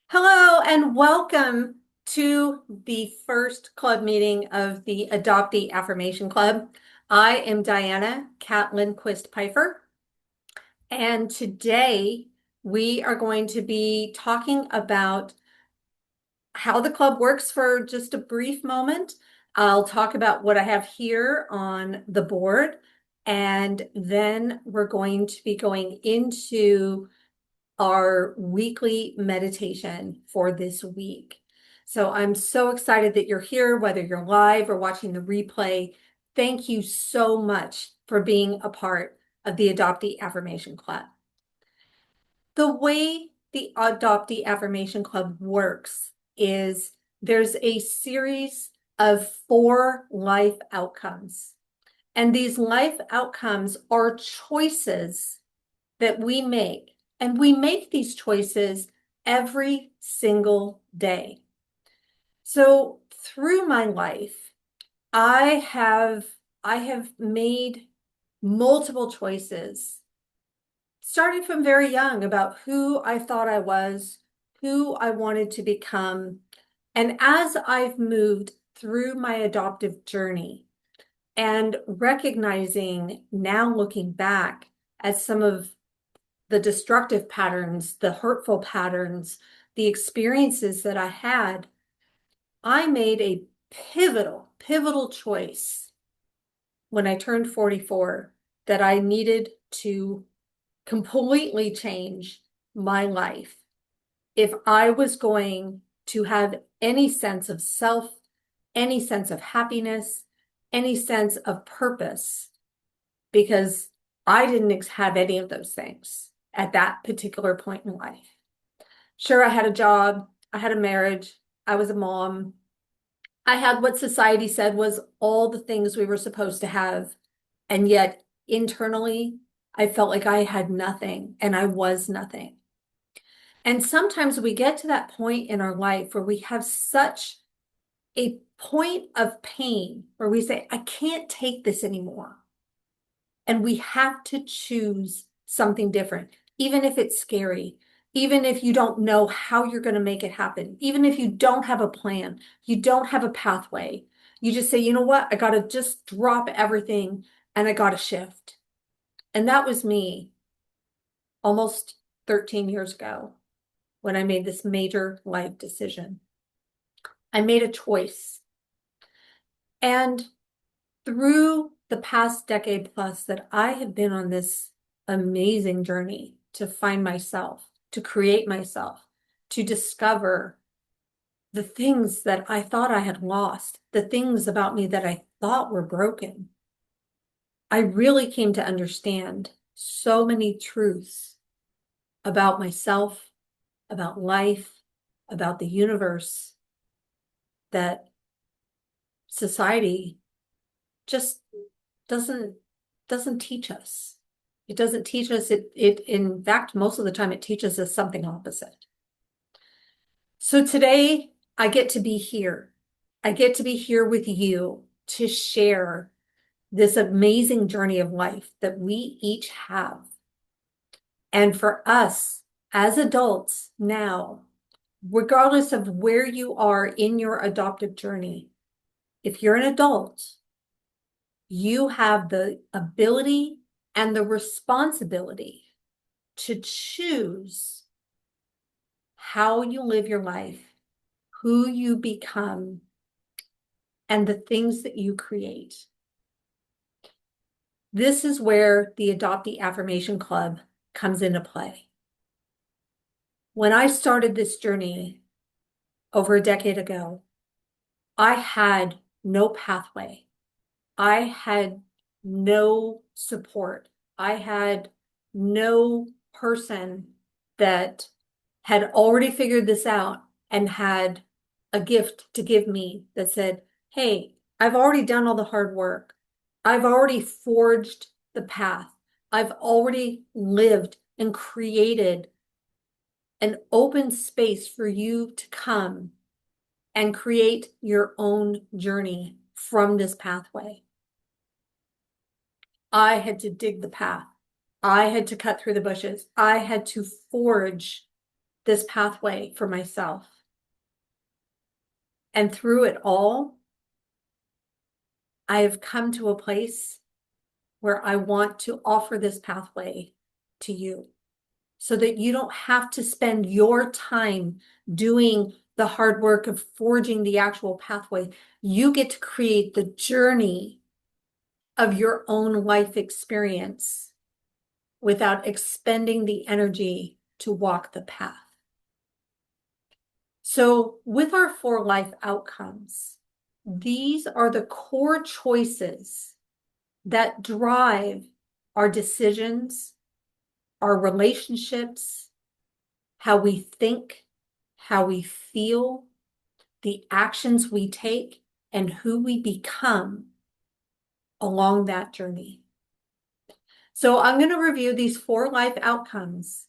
Hello and welcome to the first club meeting of the Adoptee Affirmation Club. I am Diana Cat Lindquist Pfeiffer, and today we are going to be talking about how the club works for just a brief moment. I'll talk about what I have here on the board, and then we're going to be going into our weekly meditation for this week. So I'm so excited that you're here, whether you're live or watching the replay. Thank you so much for being a part of the Adoptee Affirmation Club. The way the Adoptee Affirmation Club works is there's a series of 4 life outcomes. And these life outcomes are choices that we make. And we make these choices every single day. So through my life, I have made multiple choices, starting from very young about who I thought I was, who I wanted to become. And as I've moved through my adoptive journey and recognizing now looking back at some of the destructive patterns, the hurtful patterns, the experiences that I had, I made a pivotal choice when I turned 44 that I needed to completely change my life if I was going to have any sense of self, any sense of happiness, any sense of purpose, because I didn't have any of those things at that particular point in life. Sure, I had a job, I had a marriage, I was a mom. I had what society said was all the things we were supposed to have. And yet internally, I felt like I had nothing and I was nothing. And sometimes we get to that point in our life where we have such a point of pain where we say, I can't take this anymore. And we have to choose something different, even if it's scary, even if you don't know how you're going to make it happen, even if you don't have a plan, you don't have a pathway. You just say, you know what? I got to just drop everything and I got to shift. And that was me almost 13 years ago when I made this major life decision. I made a choice. And through the past decade plus that I have been on this amazing journey to find myself, to create myself, to discover the things that I thought I had lost, the things about me that I thought were broken. I really came to understand so many truths about myself, about life, about the universe that society just doesn't teach us. It doesn't teach us it in fact most of the time it teaches us something opposite. So today I get to be here. I get to be here with you to share this amazing journey of life that we each have. And for us as adults now, regardless of where you are in your adoptive journey, if you're an adult, you have the ability and the responsibility to choose how you live your life, who you become, and the things that you create. This is where the Adoptee Affirmation Club comes into play. When I started this journey over a decade ago, I had no pathway. I had no support. I had no person that had already figured this out and had a gift to give me that said, hey, I've already done all the hard work. I've already forged the path. I've already lived and created an open space for you to come and create your own journey from this pathway. I had to dig the path. I had to cut through the bushes. I had to forge this pathway for myself. And through it all, I have come to a place where I want to offer this pathway to you so that you don't have to spend your time doing the hard work of forging the actual pathway. You get to create the journey of your own life experience without expending the energy to walk the path. So with our 4 life outcomes, these are the core choices that drive our decisions, our relationships, how we think, how we feel, the actions we take, and who we become along that journey. So I'm going to review these 4 life outcomes.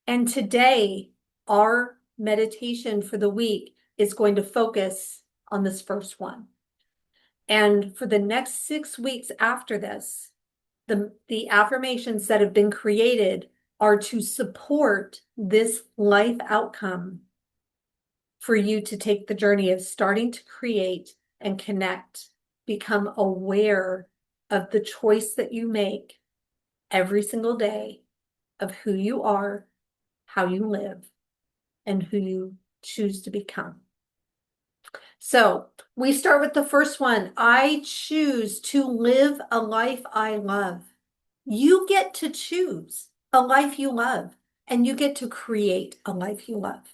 And today, our meditation for the week is going to focus on this first one. And for the next 6 weeks after this, the affirmations that have been created are to support this life outcome for you to take the journey of starting to create and connect, become aware of the choice that you make every single day of who you are, how you live, and who you choose to become. So we start with the first one. I choose to live a life I love. You get to choose a life you love, and you get to create a life you love.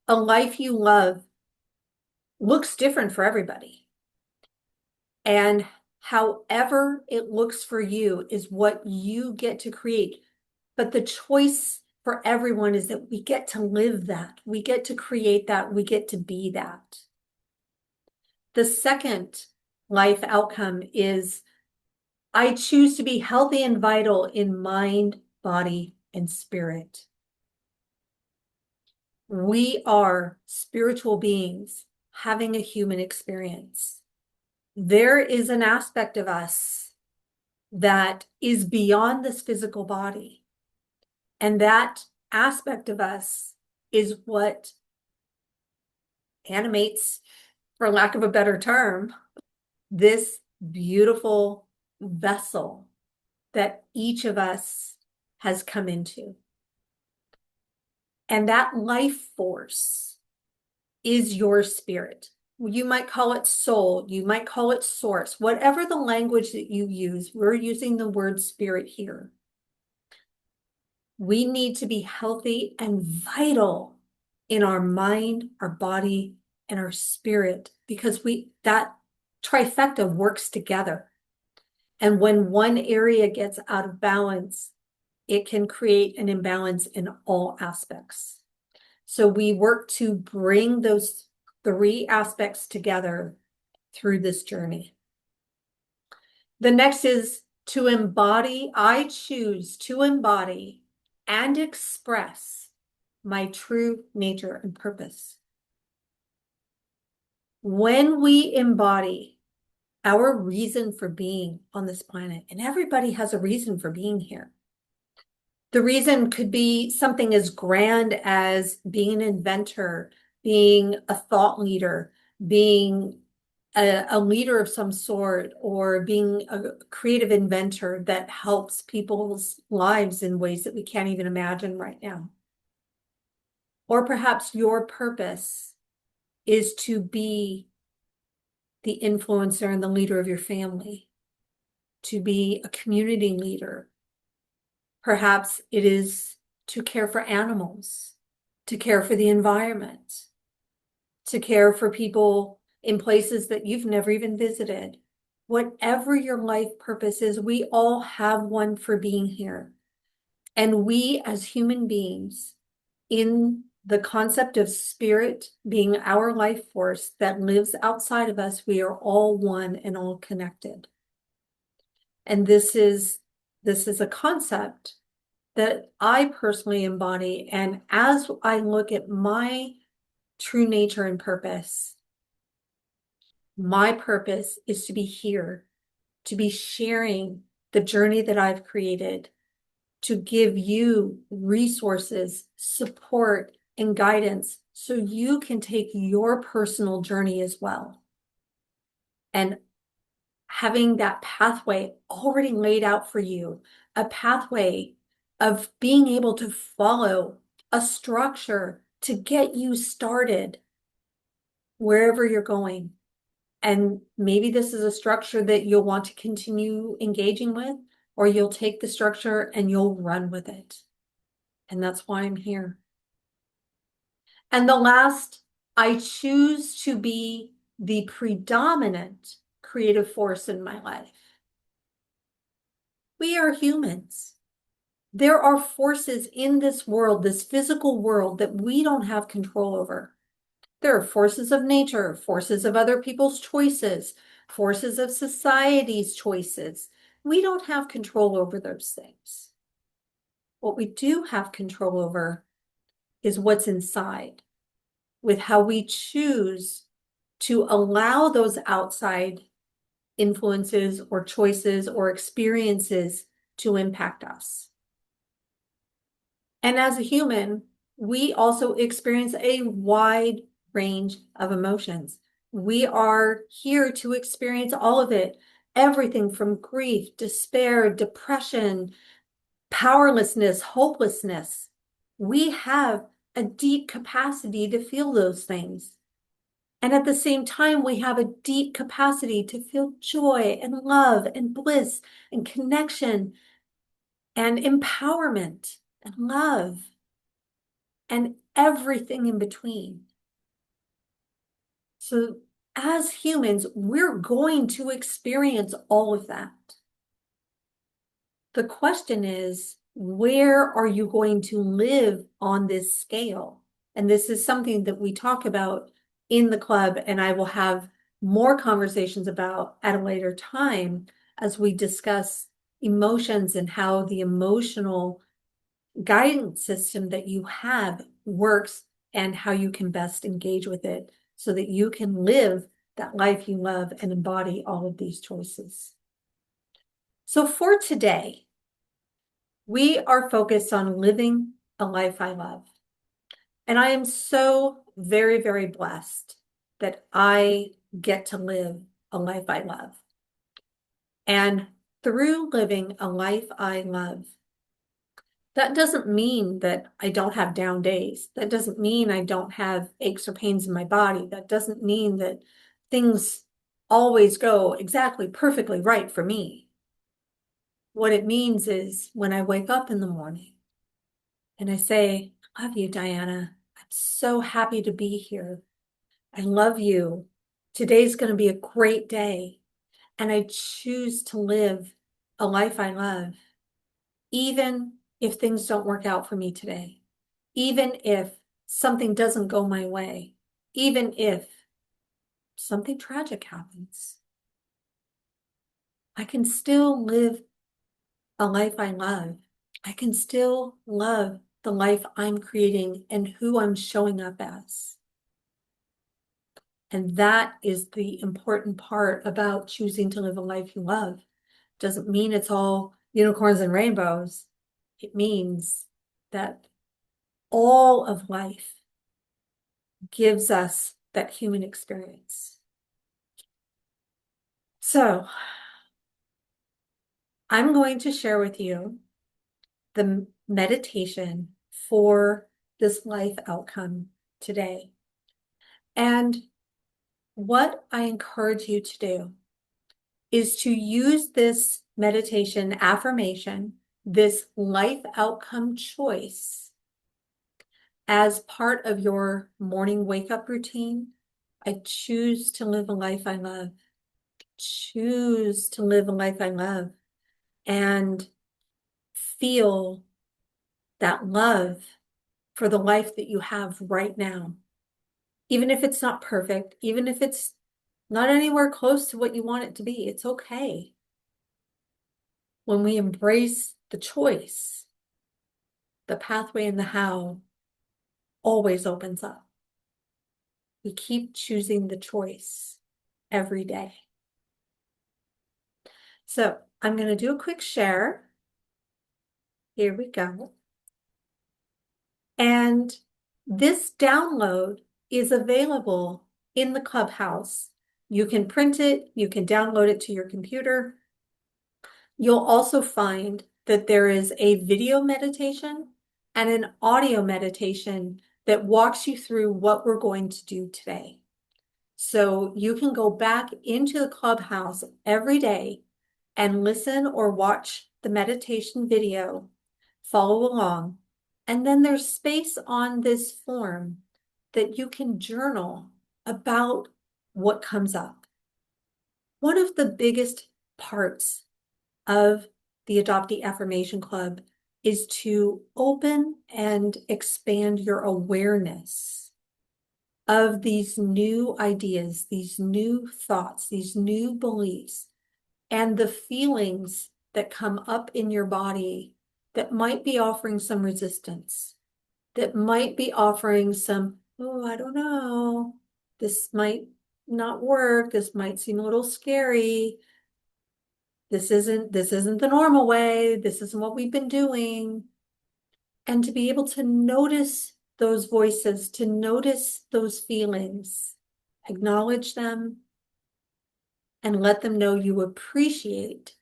A life you love looks different for everybody. And however it looks for you is what you get to create. But the choice for everyone is that we get to live that. We get to create that. We get to be that. The second life outcome is I choose to be healthy and vital in mind, body, and spirit. We are spiritual beings having a human experience. There is an aspect of us that is beyond this physical body. And that aspect of us is what animates, for lack of a better term, this beautiful vessel that each of us has come into. And that life force is your spirit. You might call it soul, you might call it source, whatever the language that you use, we're using the word spirit here. We need to be healthy and vital in our mind, our body, and our spirit, because that trifecta works together. And when one area gets out of balance, it can create an imbalance in all aspects. So we work to bring those 3 aspects together through this journey. The next is to embody. I choose to embody and express my true nature and purpose. When we embody our reason for being on this planet, and everybody has a reason for being here. The reason could be something as grand as being an inventor, being a thought leader, being a leader of some sort, or being a creative inventor that helps people's lives in ways that we can't even imagine right now. Or perhaps your purpose is to be the influencer and the leader of your family, to be a community leader. Perhaps it is to care for animals, to care for the environment, to care for people in places that you've never even visited. Whatever your life purpose is, we all have one for being here. And we as human beings, in the concept of spirit being our life force that lives outside of us, we are all one and all connected. And this is a concept that I personally embody. And as I look at my true nature and purpose, my purpose is to be here, to be sharing the journey that I've created to give you resources, support, and guidance so you can take your personal journey as well. And having that pathway already laid out for you, a pathway of being able to follow a structure to get you started wherever you're going. And maybe this is a structure that you'll want to continue engaging with, or you'll take the structure and you'll run with it. And that's why I'm here. And the last, I choose to be the predominant creative force in my life. We are humans. There are forces in this world, this physical world, that we don't have control over. There are forces of nature, forces of other people's choices, forces of society's choices. We don't have control over those things. What we do have control over is what's inside, with how we choose to allow those outside influences or choices or experiences to impact us. And as a human, we also experience a wide range of emotions. We are here to experience all of it, everything from grief, despair, depression, powerlessness, hopelessness. We have a deep capacity to feel those things. And at the same time, we have a deep capacity to feel joy and love and bliss and connection and empowerment and love and everything in between. So as humans, we're going to experience all of that. The question is, where are you going to live on this scale? And this is something that we talk about in the club, and I will have more conversations about at a later time as we discuss emotions and how the emotional guidance system that you have works and how you can best engage with it so that you can live that life you love and embody all of these choices. So for today, we are focused on living a life I love. And I am so very, very blessed that I get to live a life I love. And through living a life I love, that doesn't mean that I don't have down days. That doesn't mean I don't have aches or pains in my body. That doesn't mean that things always go exactly perfectly right for me. What it means is when I wake up in the morning and I say, I love you, Diana. I'm so happy to be here. I love you. Today's going to be a great day. And I choose to live a life I love, even if things don't work out for me today, even if something doesn't go my way, even if something tragic happens. I can still live a life I love. I can still love the life I'm creating and who I'm showing up as. And that is the important part about choosing to live a life you love. Doesn't mean it's all unicorns and rainbows. It means that all of life gives us that human experience. So I'm going to share with you the meditation for this life outcome today. And what I encourage you to do is to use this meditation affirmation, this life outcome choice, as part of your morning wake up routine. I choose to live a life I love. Choose to live a life I love and feel that love for the life that you have right now. Even if it's not perfect, even if it's not anywhere close to what you want it to be, it's okay. When we embrace the choice, the pathway and the how always opens up. We keep choosing the choice every day. So I'm going to do a quick share. Here we go. And this download is available in the Clubhouse. You can print it, you can download it to your computer. You'll also find that there is a video meditation and an audio meditation that walks you through what we're going to do today. So you can go back into the Clubhouse every day and listen or watch the meditation video, follow along. And then there's space on this form that you can journal about what comes up. One of the biggest parts of the Adoptee Affirmation Club is to open and expand your awareness of these new ideas, these new thoughts, these new beliefs, and the feelings that come up in your body that might be offering some resistance, that might be offering some, oh, I don't know, this might not work, this might seem a little scary. This isn't the normal way. This isn't what we've been doing. And to be able to notice those voices, to notice those feelings, acknowledge them, and let them know you appreciate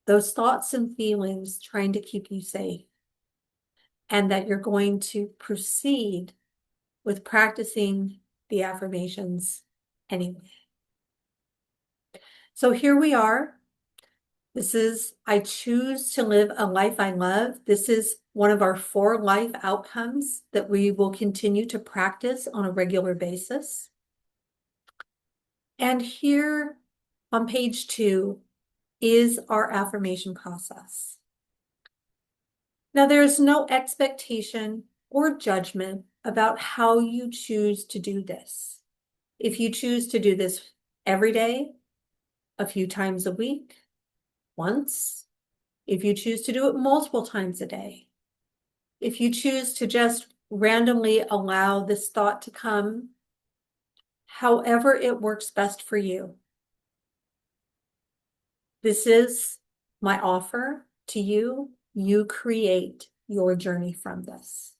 those thoughts and feelings trying to keep you safe, and that you're going to proceed with practicing the affirmations anyway. So here we are. This is, I choose to live a life I love. This is one of our 4 life outcomes that we will continue to practice on a regular basis. And here on page 2 is our affirmation process. Now, there's no expectation or judgment about how you choose to do this. If you choose to do this every day, a few times a week, once, if you choose to do it multiple times a day, if you choose to just randomly allow this thought to come, however it works best for you. This is my offer to you. You create your journey from this.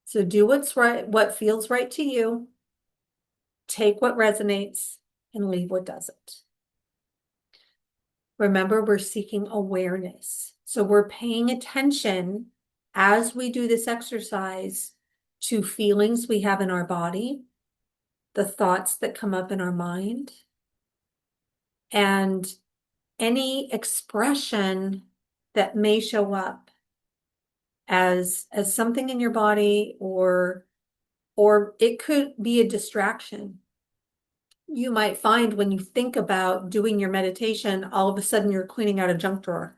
So do what's right, what feels right to you. Take what resonates and leave what doesn't. Remember, we're seeking awareness. So we're paying attention as we do this exercise to feelings we have in our body, the thoughts that come up in our mind, and any expression that may show up as something in your body, or it could be a distraction. You might find when you think about doing your meditation, all of a sudden you're cleaning out a junk drawer,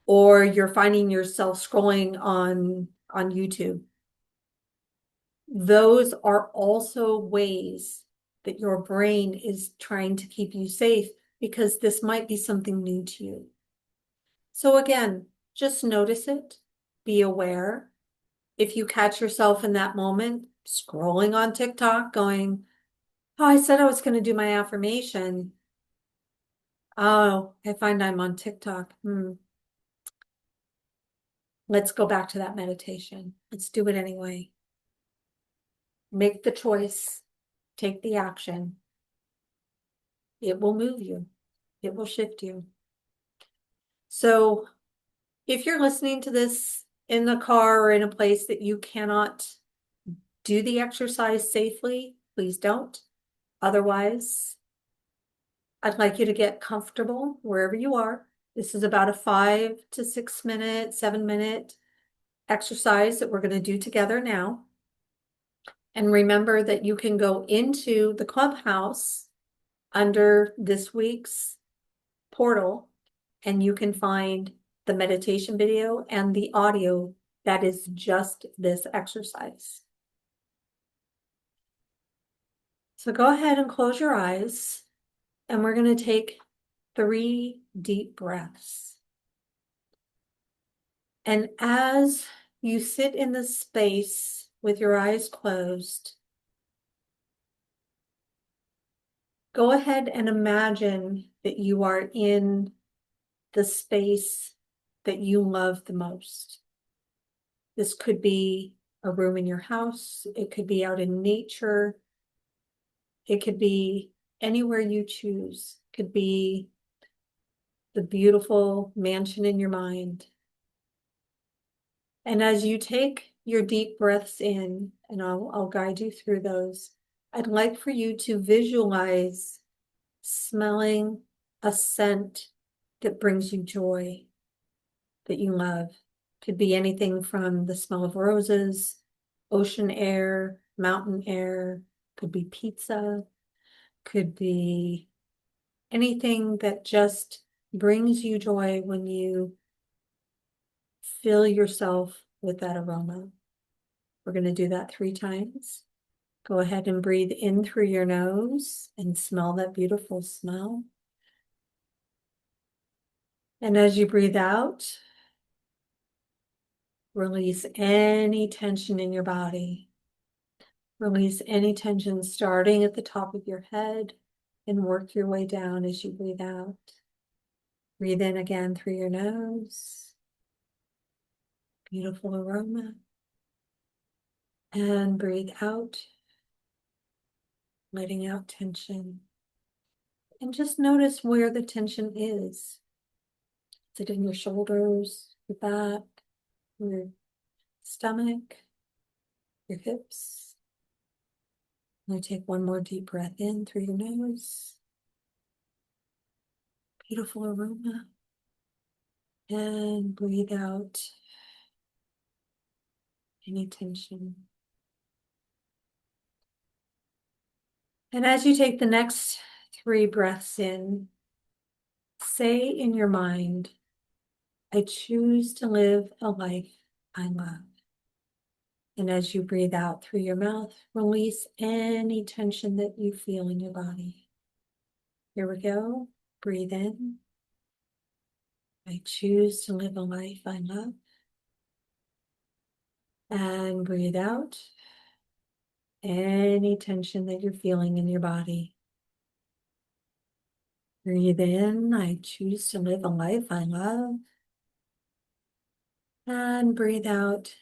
or you're finding yourself scrolling on YouTube. Those are also ways that your brain is trying to keep you safe, because this might be something new to you. So again, just notice it, be aware. If you catch yourself in that moment scrolling on TikTok going, oh, I said I was going to do my affirmation. Oh, I find I'm on TikTok. Let's go back to that meditation. Let's do it anyway. Make the choice, take the action. It will move you. It will shift you. So if you're listening to this in the car or in a place that you cannot do the exercise safely, please don't. Otherwise, I'd like you to get comfortable wherever you are. This is about a 5 to 6 minute, 7-minute exercise that we're going to do together now. And remember that you can go into the Clubhouse under this week's portal, and you can find the meditation video and the audio that is just this exercise. So go ahead and close your eyes, and we're going to take 3 deep breaths. And as you sit in this space with your eyes closed, go ahead and imagine that you are in the space that you love the most. This could be a room in your house. It could be out in nature. It could be anywhere you choose. It could be the beautiful mansion in your mind. And as you take your deep breaths in, and I'll guide you through those, I'd like for you to visualize smelling a scent that brings you joy, that you love. Could be anything from the smell of roses, ocean air, mountain air, could be pizza, could be anything that just brings you joy when you fill yourself with that aroma. We're going to do that 3 times. Go ahead and breathe in through your nose and smell that beautiful smell. And as you breathe out, release any tension in your body. Release any tension starting at the top of your head and work your way down as you breathe out. Breathe in again through your nose. Beautiful aroma. And breathe out, letting out tension. And just notice where the tension is. Is it in your shoulders, your back, your stomach, your hips? Now take one more deep breath in through your nose. Beautiful aroma. And breathe out any tension. And as you take the next 3 breaths in, say in your mind, I choose to live a life I love. And as you breathe out through your mouth, release any tension that you feel in your body. Here we go. Breathe in. I choose to live a life I love. And breathe out any tension that you're feeling in your body. Breathe in. I choose to live a life I love. And breathe out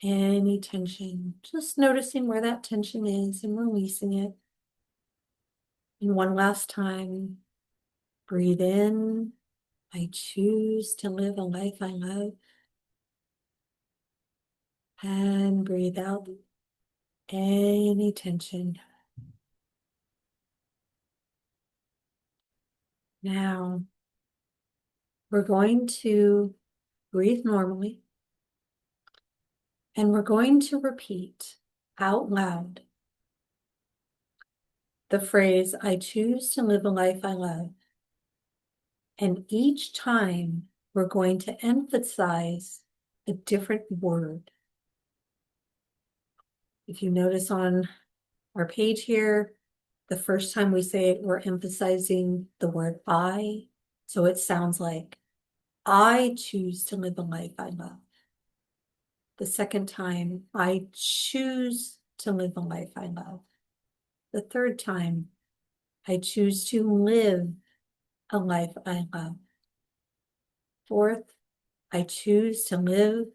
any tension. Just noticing where that tension is and releasing it. And one last time. Breathe in. I choose to live a life I love. And breathe out any tension. Now, we're going to breathe normally. And we're going to repeat out loud the phrase, I choose to live a life I love. And each time we're going to emphasize a different word. If you notice on our page here, the first time we say it, we're emphasizing the word I. So it sounds like, I choose to live a life I love. The second time, I choose to live a life I love. The third time, I choose to live a life I love. Fourth, I choose to live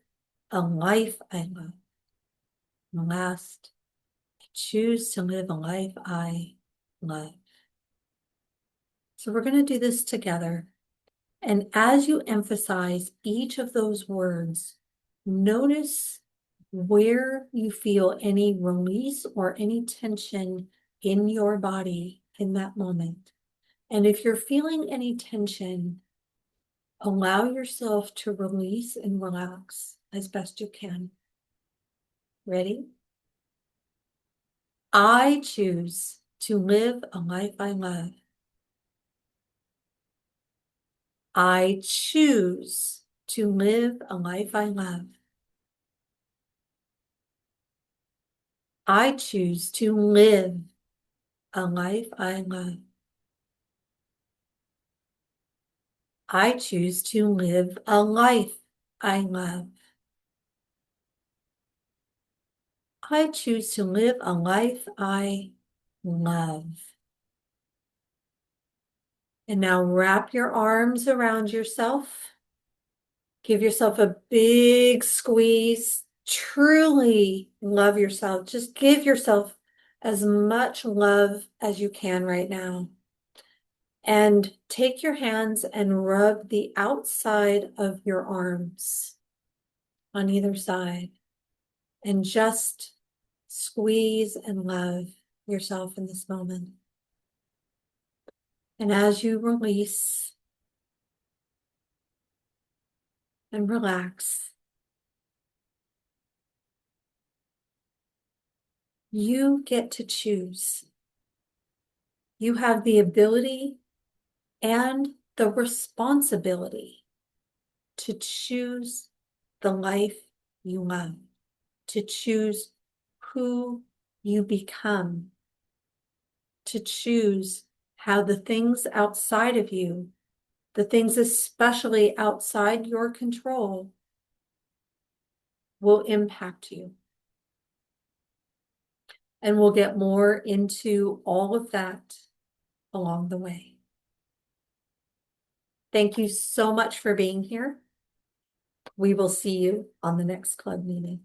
a life I love. And last, I choose to live a life I love. So we're going to do this together. And as you emphasize each of those words, notice where you feel any release or any tension in your body in that moment. And if you're feeling any tension, allow yourself to release and relax as best you can. Ready? I choose to live a life I love. I choose to live a life I love. I choose to live a life I love. I choose to live a life I love. I choose to live a life I love. And now wrap your arms around yourself Give yourself a big squeeze. Truly love yourself. Just give yourself as much love as you can right now. And take your hands and rub the outside of your arms on either side. And just squeeze and love yourself in this moment. And as you release and relax, you get to choose. You have the ability and the responsibility to choose the life you love, to choose who you become, to choose how the things outside of you, the things especially outside your control, will impact you. And we'll get more into all of that along the way. Thank you so much for being here. We will see you on the next club meeting.